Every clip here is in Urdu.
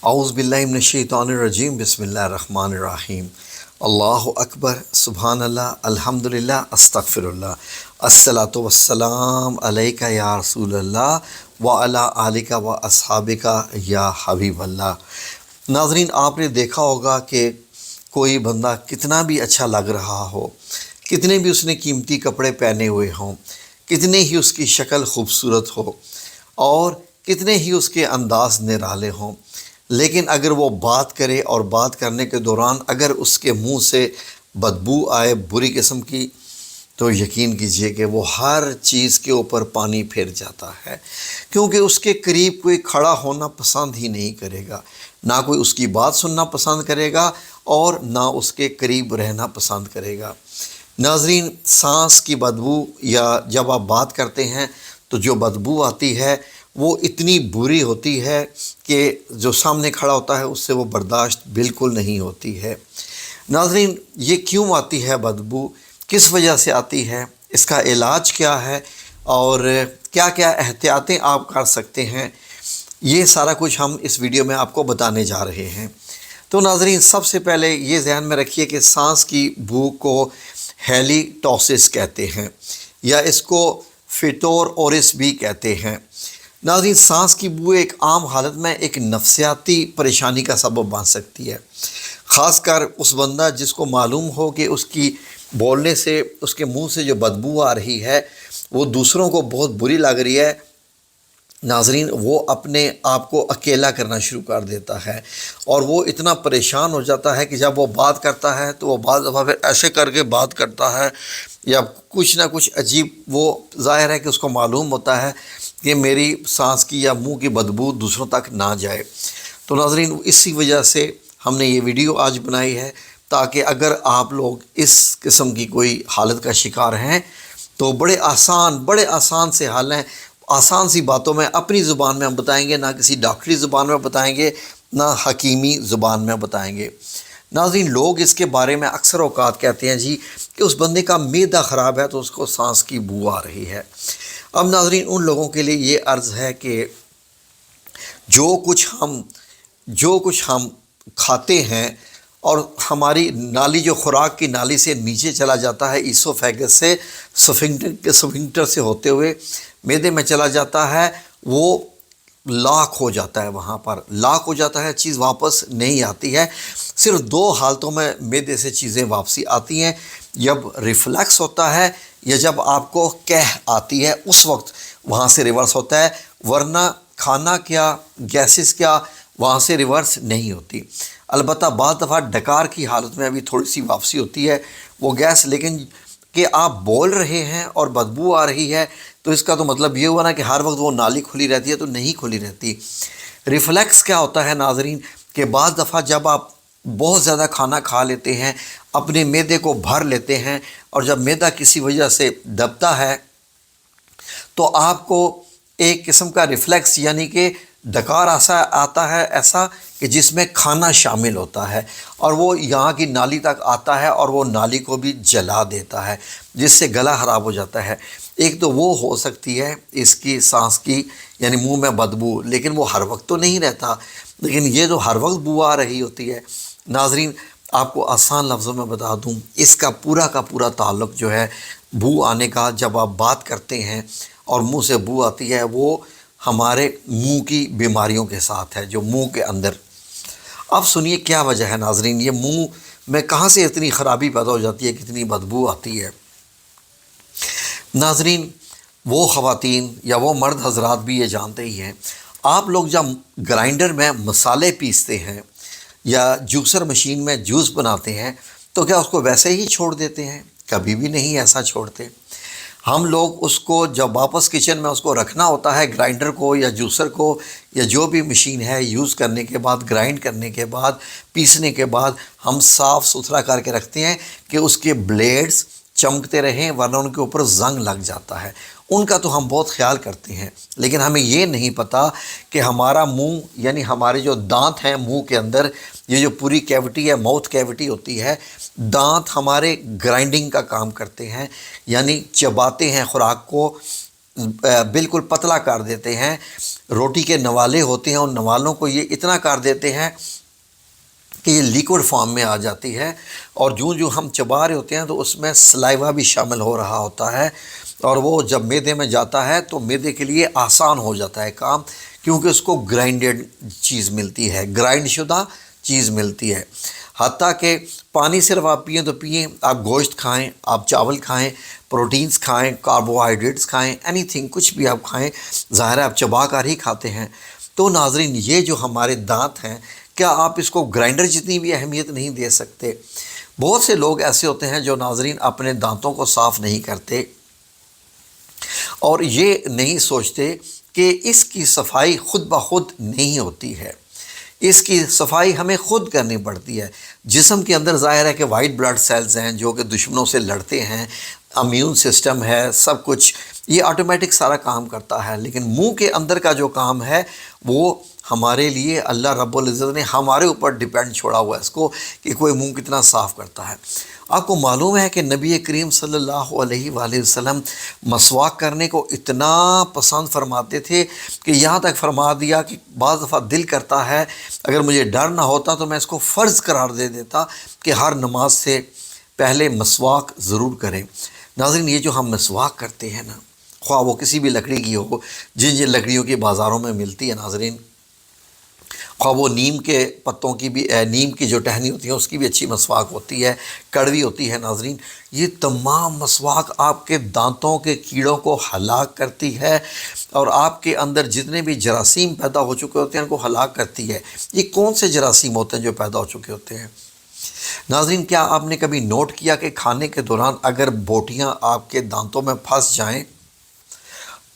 اعوذ باللہ من الشیطان الرجیم بسم اللہ الرحمن الرحیم اللہ اکبر سبحان اللہ الحمدللہ استغفر اللہ الصلاۃ والسلام علیکہ یا رسول اللہ وعلی آلکہ و اصحابکہ یا حبیب اللہ۔ ناظرین، آپ نے دیکھا ہوگا کہ کوئی بندہ کتنا بھی اچھا لگ رہا ہو، کتنے بھی اس نے قیمتی کپڑے پہنے ہوئے ہوں، کتنے ہی اس کی شکل خوبصورت ہو اور کتنے ہی اس کے انداز نرالے ہوں، لیکن اگر وہ بات کرے اور بات کرنے کے دوران اگر اس کے منہ سے بدبو آئے بری قسم کی، تو یقین کیجئے کہ وہ ہر چیز کے اوپر پانی پھیر جاتا ہے، کیونکہ اس کے قریب کوئی کھڑا ہونا پسند ہی نہیں کرے گا، نہ کوئی اس کی بات سننا پسند کرے گا اور نہ اس کے قریب رہنا پسند کرے گا۔ ناظرین، سانس کی بدبو یا جب آپ بات کرتے ہیں تو جو بدبو آتی ہے وہ اتنی بری ہوتی ہے کہ جو سامنے کھڑا ہوتا ہے اس سے وہ برداشت بالکل نہیں ہوتی ہے۔ ناظرین، یہ کیوں آتی ہے بدبو، کس وجہ سے آتی ہے، اس کا علاج کیا ہے اور کیا کیا احتیاطیں آپ کر سکتے ہیں، یہ سارا کچھ ہم اس ویڈیو میں آپ کو بتانے جا رہے ہیں۔ تو ناظرین، سب سے پہلے یہ ذہن میں رکھیے کہ سانس کی بو کو ہیلی ٹوسس کہتے ہیں یا اس کو فیٹور اورس بھی کہتے ہیں۔ ناظرین، سانس کی بو ایک عام حالت میں ایک نفسیاتی پریشانی کا سبب بن سکتی ہے، خاص کر اس بندہ جس کو معلوم ہو کہ اس کی بولنے سے، اس کے منہ سے جو بدبو آ رہی ہے وہ دوسروں کو بہت بری لگ رہی ہے۔ ناظرین، وہ اپنے آپ کو اکیلا کرنا شروع کر دیتا ہے اور وہ اتنا پریشان ہو جاتا ہے کہ جب وہ بات کرتا ہے تو وہ بعض دفعہ پھر ایسے کر کے بات کرتا ہے یا کچھ نہ کچھ عجیب، وہ ظاہر ہے کہ اس کو معلوم ہوتا ہے کہ میری سانس کی یا منہ کی بدبو دوسروں تک نہ جائے۔ تو ناظرین، اسی وجہ سے ہم نے یہ ویڈیو آج بنائی ہے تاکہ اگر آپ لوگ اس قسم کی کوئی حالت کا شکار ہیں تو بڑے آسان سے حل ہیں، آسان سی باتوں میں اپنی زبان میں ہم بتائیں گے، نہ کسی ڈاکٹری زبان میں بتائیں گے، نہ حکیمی زبان میں بتائیں گے۔ ناظرین، لوگ اس کے بارے میں اکثر اوقات کہتے ہیں جی کہ اس بندے کا معدہ خراب ہے تو اس کو سانس کی بو آ رہی ہے۔ اب ناظرین، ان لوگوں کے لیے یہ عرض ہے کہ جو کچھ ہم کھاتے ہیں اور ہماری نالی، جو خوراک کی نالی سے نیچے چلا جاتا ہے ایسوفیگس سے، سفنکٹر سے ہوتے ہوئے معدے میں چلا جاتا ہے، وہ لاک ہو جاتا ہے، وہاں پر لاک ہو جاتا ہے، چیز واپس نہیں آتی ہے۔ صرف دو حالتوں میں معدے سے چیزیں واپسی آتی ہیں، جب ریفلیکس ہوتا ہے یا جب آپ کو قح آتی ہے، اس وقت وہاں سے ریورس ہوتا ہے، ورنہ کھانا کیا، گیسز کیا، وہاں سے ریورس نہیں ہوتی۔ البتہ بعض دفعہ ڈکار کی حالت میں ابھی تھوڑی سی واپسی ہوتی ہے وہ گیس، لیکن کہ آپ بول رہے ہیں اور بدبو آ رہی ہے تو اس کا تو مطلب یہ ہوا نا کہ ہر وقت وہ نالی کھلی رہتی ہے، تو نہیں کھلی رہتی۔ ریفلیکس کیا ہوتا ہے ناظرین، کہ بعض دفعہ جب آپ بہت زیادہ کھانا کھا لیتے ہیں، اپنے معدے کو بھر لیتے ہیں، اور جب معدہ کسی وجہ سے دبتا ہے تو آپ کو ایک قسم کا ریفلیکس یعنی کہ ڈکار آتا ہے ایسا کہ جس میں کھانا شامل ہوتا ہے اور وہ یہاں کی نالی تک آتا ہے اور وہ نالی کو بھی جلا دیتا ہے، جس سے گلا خراب ہو جاتا ہے۔ ایک تو وہ ہو سکتی ہے اس کی سانس کی یعنی منہ میں بدبو، لیکن وہ ہر وقت تو نہیں رہتا، لیکن یہ جو ہر وقت بو آ رہی ہوتی ہے، ناظرین آپ کو آسان لفظوں میں بتا دوں، اس کا پورا تعلق جو ہے بو آنے کا، جب آپ بات کرتے ہیں اور منہ سے بو آتی ہے، وہ ہمارے منہ کی بیماریوں کے ساتھ ہے، جو منہ کے اندر۔ اب سنیے کیا وجہ ہے ناظرین، یہ منہ میں کہاں سے اتنی خرابی پیدا ہو جاتی ہے، کتنی بدبو آتی ہے۔ ناظرین، وہ خواتین یا وہ مرد حضرات بھی یہ جانتے ہی ہیں، آپ لوگ جب گرائنڈر میں مسالے پیستے ہیں یا جوسر مشین میں جوس بناتے ہیں تو کیا اس کو ویسے ہی چھوڑ دیتے ہیں؟ کبھی بھی نہیں ایسا چھوڑتے۔ ہم لوگ اس کو جب واپس کچن میں اس کو رکھنا ہوتا ہے، گرائنڈر کو یا جوسر کو یا جو بھی مشین ہے، یوز کرنے کے بعد، گرائنڈ کرنے کے بعد، پیسنے کے بعد ہم صاف ستھرا کر کے رکھتے ہیں کہ اس کے بلیڈز چمکتے رہیں، ورنہ ان کے اوپر زنگ لگ جاتا ہے۔ ان کا تو ہم بہت خیال کرتے ہیں، لیکن ہمیں یہ نہیں پتہ کہ ہمارا منہ یعنی ہمارے جو دانت ہیں منہ کے اندر، یہ جو پوری کیوٹی ہے، ماؤتھ کیوٹی ہوتی ہے، دانت ہمارے گرائنڈنگ کا کام کرتے ہیں، یعنی چباتے ہیں خوراک کو، بالکل پتلا کر دیتے ہیں. روٹی کے نوالے ہوتے ہیں، ان نوالوں کو یہ اتنا کر دیتے ہیں کہ یہ لیکوڈ فارم میں آ جاتی ہے، اور جو ہم چبا رہے ہوتے ہیں تو اس میں سلائیوا بھی شامل ہو رہا ہوتا ہے، اور وہ جب معدے میں جاتا ہے تو معدے کے لیے آسان ہو جاتا ہے کام، کیونکہ اس کو گرائنڈڈ چیز ملتی ہے، گرائنڈ شدہ چیز ملتی ہے. حتیٰ کہ پانی صرف آپ پئیں تو پئیں، آپ گوشت کھائیں، آپ چاول کھائیں، پروٹینز کھائیں، کاربوہائیڈریٹس کھائیں، اینی تھنگ، کچھ بھی آپ کھائیں، ظاہر ہے آپ چبا کر ہی کھاتے ہیں. تو ناظرین، یہ جو ہمارے دانت ہیں، کیا آپ اس کو گرائنڈر جتنی بھی اہمیت نہیں دے سکتے؟ بہت سے لوگ ایسے ہوتے ہیں جو ناظرین اپنے دانتوں کو صاف نہیں کرتے، اور یہ نہیں سوچتے کہ اس کی صفائی خود بخود نہیں ہوتی ہے، اس کی صفائی ہمیں خود کرنی پڑتی ہے. جسم کے اندر ظاہر ہے کہ وائٹ بلڈ سیلز ہیں جو کہ دشمنوں سے لڑتے ہیں، امیون سسٹم ہے، سب کچھ یہ آٹومیٹک سارا کام کرتا ہے، لیکن منہ کے اندر کا جو کام ہے وہ ہمارے لیے اللہ رب العزت نے ہمارے اوپر ڈیپینڈ چھوڑا ہوا ہے اس کو، کہ کوئی منہ کتنا صاف کرتا ہے. آپ کو معلوم ہے کہ نبی کریم صلی اللہ علیہ وآلہ وسلم مسواک کرنے کو اتنا پسند فرماتے تھے کہ یہاں تک فرما دیا کہ بعض دفعہ دل کرتا ہے اگر مجھے ڈر نہ ہوتا تو میں اس کو فرض قرار دے دیتا کہ ہر نماز سے پہلے مسواک ضرور کریں. ناظرین، یہ جو ہم مسواک کرتے ہیں نا، خواہ وہ کسی بھی لکڑی کی ہو، جن لکڑیوں کی بازاروں میں ملتی ہے ناظرین، خواہ وہ نیم کے پتوں کی بھی، نیم کی جو ٹہنی ہوتی ہے اس کی بھی اچھی مسواک ہوتی ہے، کڑوی ہوتی ہے ناظرین، یہ تمام مسواک آپ کے دانتوں کے کیڑوں کو ہلاک کرتی ہے، اور آپ کے اندر جتنے بھی جراثیم پیدا ہو چکے ہوتے ہیں ان کو ہلاک کرتی ہے. یہ کون سے جراثیم ہوتے ہیں جو پیدا ہو چکے ہوتے ہیں؟ ناظرین، کیا آپ نے کبھی نوٹ کیا کہ کھانے کے دوران اگر بوٹیاں آپ کے دانتوں میں پھنس جائیں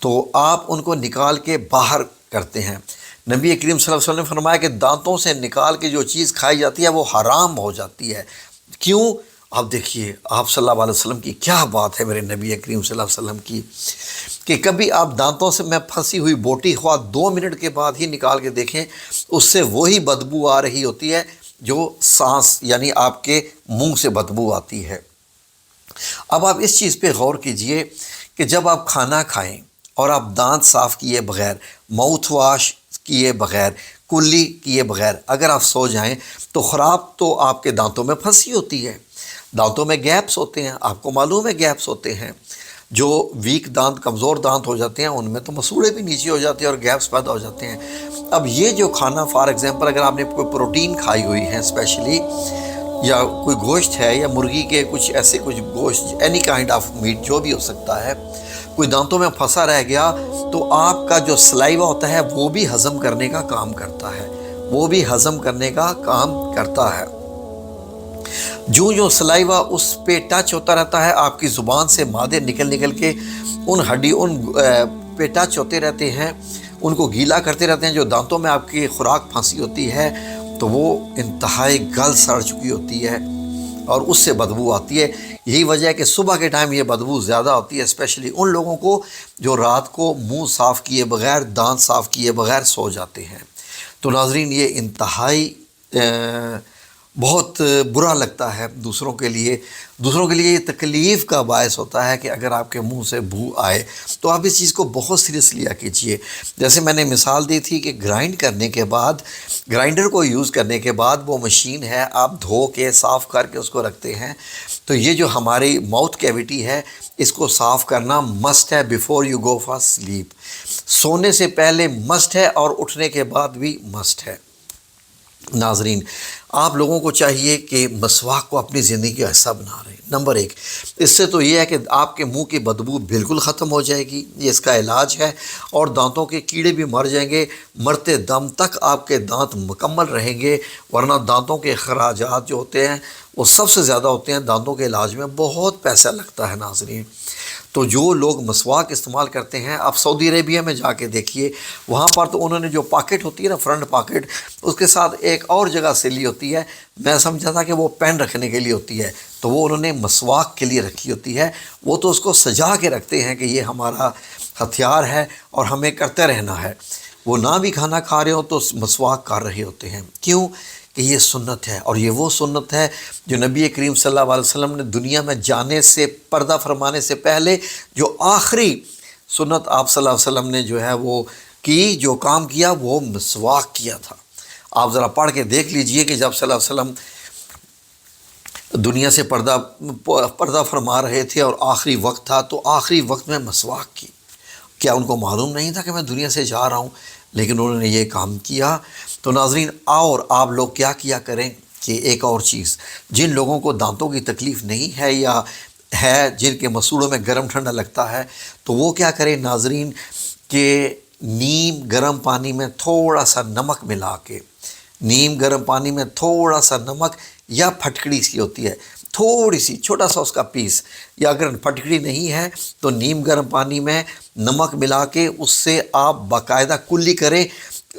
تو آپ ان کو نکال کے باہر کرتے ہیں؟ نبی کریم صلی اللہ علیہ وسلم نے فرمایا کہ دانتوں سے نکال کے جو چیز کھائی جاتی ہے وہ حرام ہو جاتی ہے. کیوں؟ آپ دیکھیے آپ صلی اللہ علیہ وسلم کی کیا بات ہے، میرے نبی کریم صلی اللہ علیہ وسلم کی، کہ کبھی آپ دانتوں سے میں پھنسی ہوئی بوٹی خواہ 2 منٹ کے بعد ہی نکال کے دیکھیں، اس سے وہی بدبو آ رہی ہوتی ہے جو سانس یعنی آپ کے منہ سے بدبو آتی ہے. اب آپ اس چیز پہ غور کیجئے کہ جب آپ کھانا کھائیں اور آپ دانت صاف کیے بغیر، ماؤتھ واش کیے بغیر، کلی کیے بغیر اگر آپ سو جائیں تو خراب تو آپ کے دانتوں میں پھنسی ہوتی ہے، دانتوں میں گیپس ہوتے ہیں، آپ کو معلوم ہے گیپس ہوتے ہیں. جو ویک دانت، کمزور دانت ہو جاتے ہیں ان میں تو مسوڑے بھی نیچے ہو جاتے ہیں اور گیپس پیدا ہو جاتے ہیں. اب یہ جو کھانا فار ایگزامپل اگر آپ نے کوئی پروٹین کھائی ہوئی ہے اسپیشلی، یا کوئی گوشت ہے یا مرغی کے کچھ ایسے کچھ گوشت، اینی کائنڈ آف میٹ جو بھی ہو سکتا ہے، کوئی دانتوں میں پھنسا رہ گیا تو آپ کا جو سلائیوا ہوتا ہے وہ بھی ہضم کرنے کا کام کرتا ہے، وہ بھی ہضم کرنے کا کام کرتا ہے. جو سلائیوا اس پہ ٹچ ہوتا رہتا ہے، آپ کی زبان سے مادے نکل کے ان پہ ٹچ ہوتے رہتے ہیں، ان کو گیلا کرتے رہتے ہیں. جو دانتوں میں آپ کی خوراک پھنسی ہوتی ہے تو وہ انتہائی گل سڑ چکی ہوتی ہے اور اس سے بدبو آتی ہے. یہی وجہ ہے کہ صبح کے ٹائم یہ بدبو زیادہ ہوتی ہے، اسپیشلی ان لوگوں کو جو رات کو منہ صاف کیے بغیر، دانت صاف کیے بغیر سو جاتے ہیں. تو ناظرین، یہ انتہائی بہت برا لگتا ہے دوسروں کے لیے یہ تکلیف کا باعث ہوتا ہے کہ اگر آپ کے منہ سے بو آئے تو آپ اس چیز کو بہت سیریس لیا کیجیے. جیسے میں نے مثال دی تھی کہ گرائنڈ کرنے کے بعد، گرائنڈر کو یوز کرنے کے بعد وہ مشین ہے، آپ دھو کے صاف کر کے اس کو رکھتے ہیں، تو یہ جو ہماری ماؤتھ کیویٹی ہے اس کو صاف کرنا مسٹ ہے before you go for sleep. سونے سے پہلے مسٹ ہے اور اٹھنے کے بعد بھی مسٹ ہے. ناظرین، آپ لوگوں کو چاہیے کہ مسواک کو اپنی زندگی کا حصہ بنا رہے ہیں. نمبر 1، اس سے تو یہ ہے کہ آپ کے منہ کی بدبو بالکل ختم ہو جائے گی، یہ اس کا علاج ہے، اور دانتوں کے کیڑے بھی مر جائیں گے. مرتے دم تک آپ کے دانت مکمل رہیں گے، ورنہ دانتوں کے اخراجات جو ہوتے ہیں وہ سب سے زیادہ ہوتے ہیں. دانتوں کے علاج میں بہت پیسہ لگتا ہے ناظرین. تو جو لوگ مسواک استعمال کرتے ہیں، آپ سعودی عربیہ میں جا کے دیکھیے، وہاں پر تو انہوں نے جو پاکٹ ہوتی ہے نا، فرنٹ پاکٹ، اس کے ساتھ ایک اور جگہ سلی ہوتی ہے. میں سمجھا تھا کہ وہ پین رکھنے کے لیے ہوتی ہے، تو وہ انہوں نے مسواک کے لیے رکھی ہوتی ہے. وہ تو اس کو سجا کے رکھتے ہیں کہ یہ ہمارا ہتھیار ہے اور ہمیں کرتے رہنا ہے. وہ نہ بھی کھانا کھا رہے ہو تو مسواک کر رہے ہوتے ہیں. کیوں؟ کہ یہ سنت ہے، اور یہ وہ سنت ہے جو نبی کریم صلی اللہ علیہ وسلم نے دنیا میں جانے سے، پردہ فرمانے سے پہلے جو آخری سنت آپ صلی اللہ علیہ وسلم نے جو ہے وہ کی، جو کام کیا وہ مسواک کیا تھا۔ آپ ذرا پڑھ کے دیکھ لیجئے کہ جب صلی اللہ علیہ وسلم دنیا سے پردہ فرما رہے تھے اور آخری وقت تھا، تو آخری وقت میں مسواک کی۔ کیا ان کو معلوم نہیں تھا کہ میں دنیا سے جا رہا ہوں؟ لیکن انہوں نے یہ کام کیا۔ تو ناظرین، اور آپ لوگ کیا کیا کریں کہ ایک اور چیز، جن لوگوں کو دانتوں کی تکلیف نہیں ہے یا ہے جن کے مسوڑوں میں گرم ٹھنڈا لگتا ہے، تو وہ کیا کریں ناظرین کہ نیم گرم پانی میں تھوڑا سا نمک ملا کے، نیم گرم پانی میں تھوڑا سا نمک یا پھٹکڑی سی ہوتی ہے تھوڑی سی، چھوٹا سا اس کا پیس، یا اگر پھٹکڑی نہیں ہے تو نیم گرم پانی میں نمک ملا کے اس سے آپ باقاعدہ کلی کریں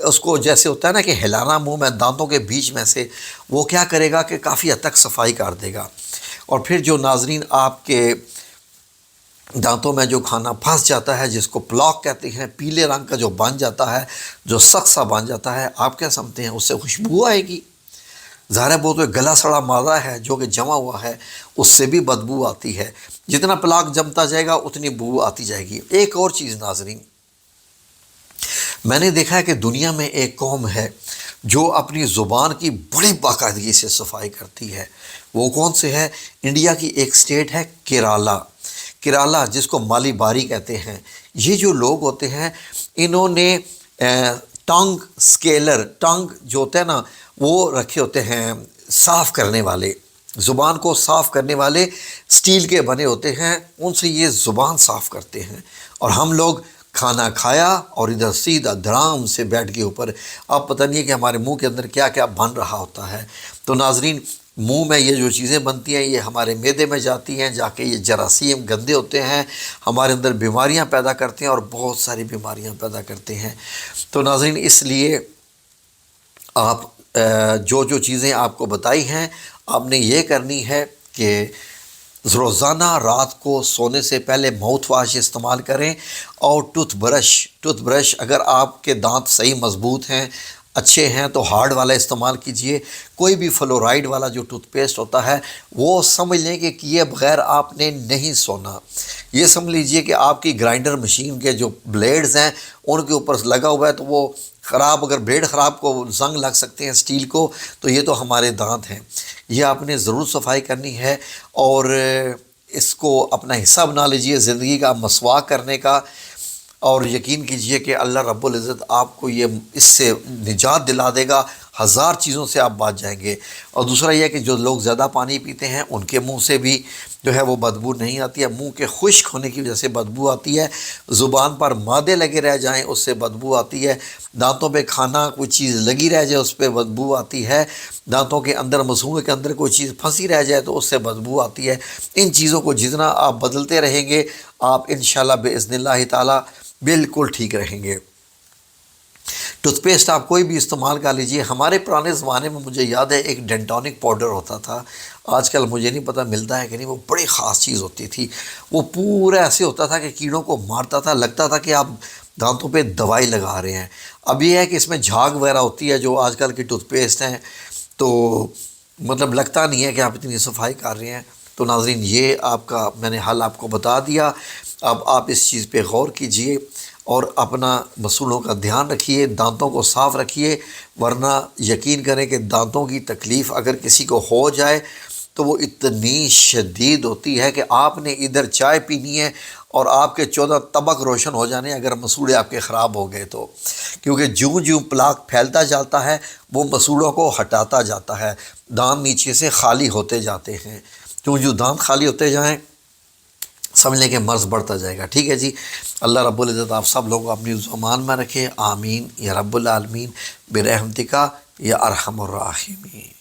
اس کو، جیسے ہوتا ہے نا کہ ہلانا منہ میں دانتوں کے بیچ میں سے، وہ کیا کرے گا کہ کافی حد تک صفائی کر دے گا۔ اور پھر جو ناظرین آپ کے دانتوں میں جو کھانا پھنس جاتا ہے، جس کو پلاک کہتے ہیں، پیلے رنگ کا جو بن جاتا ہے، جو سخت سا بن جاتا ہے، آپ کیا سمجھتے ہیں؟ اس سے خوشبو آئے گی؟ ظاہر ہے وہ تو ایک گلا سڑا مادہ ہے جو کہ جمع ہوا ہے، اس سے بھی بدبو آتی ہے۔ جتنا پلاک جمتا جائے گا اتنی بو آتی جائے گی۔ ایک اور چیز ناظرین، میں نے دیکھا ہے کہ دنیا میں ایک قوم ہے جو اپنی زبان کی بڑی باقاعدگی سے صفائی کرتی ہے۔ وہ کون سے ہے؟ انڈیا کی ایک سٹیٹ ہے کیرالہ، کیرالہ جس کو مالی باری کہتے ہیں۔ یہ جو لوگ ہوتے ہیں انہوں نے ٹنگ سکیلر، ٹنگ جو ہوتا ہے نا وہ رکھے ہوتے ہیں صاف کرنے والے، زبان کو صاف کرنے والے سٹیل کے بنے ہوتے ہیں، ان سے یہ زبان صاف کرتے ہیں۔ اور ہم لوگ کھانا کھایا اور ادھر سیدھا دھڑام سے بیٹھ کے اوپر، اب پتہ نہیں ہے کہ ہمارے منہ کے اندر کیا کیا بن رہا ہوتا ہے۔ تو ناظرین، منہ میں یہ جو چیزیں بنتی ہیں یہ ہمارے معدے میں جاتی ہیں، جا کے یہ جراثیم گندے ہوتے ہیں، ہمارے اندر بیماریاں پیدا کرتے ہیں اور بہت ساری بیماریاں پیدا کرتے ہیں۔ تو ناظرین، اس لیے آپ جو چیزیں آپ کو بتائی ہیں آپ نے یہ کرنی ہے کہ روزانہ رات کو سونے سے پہلے ماؤتھ واش استعمال کریں، اور ٹوتھ برش اگر آپ کے دانت صحیح مضبوط ہیں، اچھے ہیں، تو ہارڈ والا استعمال کیجئے۔ کوئی بھی فلورائڈ والا جو ٹوتھ پیسٹ ہوتا ہے وہ سمجھ لیں کہ کیے بغیر آپ نے نہیں سونا۔ یہ سمجھ لیجئے کہ آپ کی گرائنڈر مشین کے جو بلیڈز ہیں ان کے اوپر لگا ہوا ہے، تو وہ خراب، اگر بلیڈ خراب کو زنگ لگ سکتے ہیں سٹیل کو، تو یہ تو ہمارے دانت ہیں۔ یہ آپ نے ضرور صفائی کرنی ہے، اور اس کو اپنا حصہ بنا لیجئے زندگی کا، مسواک کرنے کا، اور یقین کیجئے کہ اللہ رب العزت آپ کو یہ اس سے نجات دلا دے گا، ہزار چیزوں سے آپ بچ جائیں گے۔ اور دوسرا یہ کہ جو لوگ زیادہ پانی پیتے ہیں ان کے منہ سے بھی جو ہے وہ بدبو نہیں آتی ہے، منہ کے خشک ہونے کی وجہ سے بدبو آتی ہے، زبان پر مادے لگے رہ جائیں اس سے بدبو آتی ہے، دانتوں پہ کھانا کوئی چیز لگی رہ جائے اس پہ بدبو آتی ہے، دانتوں کے اندر، مسوڑے کے اندر کوئی چیز پھنسی رہ جائے تو اس سے بدبو آتی ہے۔ ان چیزوں کو جتنا آپ بدلتے رہیں گے آپ انشاءاللہ باذن اللہ تعالی بالکل ٹھیک رہیں گے۔ ٹوتھ پیسٹ آپ کوئی بھی استعمال کر لیجئے۔ ہمارے پرانے زمانے میں مجھے یاد ہے ایک ڈینٹونک پاؤڈر ہوتا تھا، آج کل مجھے نہیں پتہ ملتا ہے کہ نہیں، وہ بڑی خاص چیز ہوتی تھی، وہ پورا ایسے ہوتا تھا کہ کیڑوں کو مارتا تھا، لگتا تھا کہ آپ دانتوں پہ دوائی لگا رہے ہیں۔ اب یہ ہے کہ اس میں جھاگ وغیرہ ہوتی ہے جو آج کل کی ٹوتھ پیسٹ ہیں، تو مطلب لگتا نہیں ہے کہ آپ اتنی صفائی کر رہے ہیں۔ تو ناظرین، یہ آپ کا میں نے حل آپ کو بتا دیا، اب آپ اس چیز پہ غور کیجئے اور اپنا مسوڑوں کا دھیان رکھیے، دانتوں کو صاف رکھیے، ورنہ یقین کریں کہ دانتوں کی تکلیف اگر کسی کو ہو جائے تو وہ اتنی شدید ہوتی ہے کہ آپ نے ادھر چائے پینی ہے اور آپ کے 14 طبق روشن ہو جانے اگر مسوڑے آپ کے خراب ہو گئے تو، کیونکہ جوں پلاک پھیلتا جاتا ہے وہ مسوڑوں کو ہٹاتا جاتا ہے، دانت نیچے سے خالی ہوتے جاتے ہیں، جو دانت خالی ہوتے جائیں سمجھ لیں کہ مرض بڑھتا جائے گا۔ ٹھیک ہے جی، اللہ رب العزت آپ سب لوگوں کو اپنی زمان میں رکھے، آمین یا رب العالمین، برحمتک یا ارحم الراحمین۔